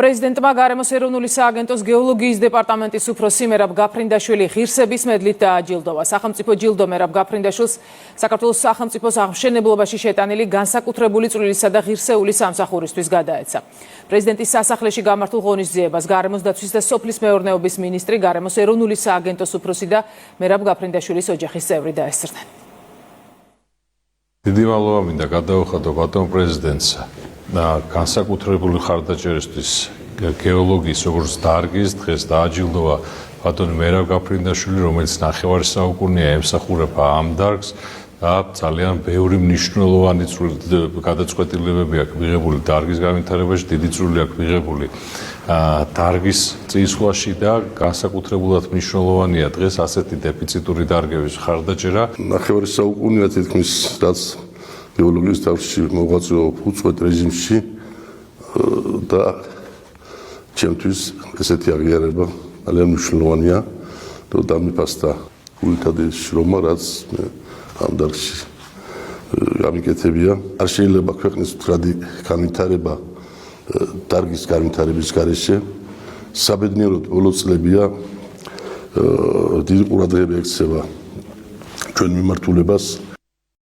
პრეზიდენტმა გარემოს ეროვნული სააგენტოს გეოლოგიის დეპარტამენტის უფროსი მერაბ გაფრინდაშვილი ღირსების მედლით დააჯილდოვა. სახელმწიფო ჯილდო მერაბ გაფრინდაშვილს საქართველოს სახელმწიფოს აღმშენებლობაში შეტანილი განსაკუთრებული წვლილისა და ღირსეული სამსახურისთვის გადაეცა. პრეზიდენტის სასახლეში გამართულ ღონისძიებას გარემოს დაცვის და სოფლის მეურნეობის მინისტრი, გარემოს ეროვნული სააგენტოს უფროსი და მერაბ გაფრინდაშვილის ოჯახის წევრი დაესწრნენ. დიდი მადლობა მინდა გადავხადო ბატონ პრეზიდენტსა და განსაკუთრებული ხარდაჭერისთვის გეოლოგიის როგორც დარგის დღეს დააჯილდოვა ბატონი მერაბ გაფრინდაშვილი, რომელიც ნახევარი საუკუნეა ემსახურება ამ დარგს და ძალიან ბევრი მნიშვნელოვანი გადაწყვეტილებები აქვს მიღებული დარგის განვითარებაში, დიდი წვლილი აქვს მიღებული დარგის წინსვლაში და განსაკუთრებულად მნიშვნელოვანია დღეს ასეთი დეფიციტური დარგების ხარდაჭერა. ნახევარი საუკუნეა თითქმის რაც გეოლოგიის დარგში მოღვაწეობ უწყვეტ რეჟიმში და ჩემთვის ესეთი აღიარება ძალიან მნიშვნელოვანია და დამიფასდა გულითადი შრომა რაც ამ დარგში გამიკეთებია. არ შეიძლება ქვეყნის მდგრადი განვითარება დარგის განვითარების გარეშე. საბედნიეროდ ბოლო წლებია დიდი ყურადღება ექცევა ჩვენ მიმართულებას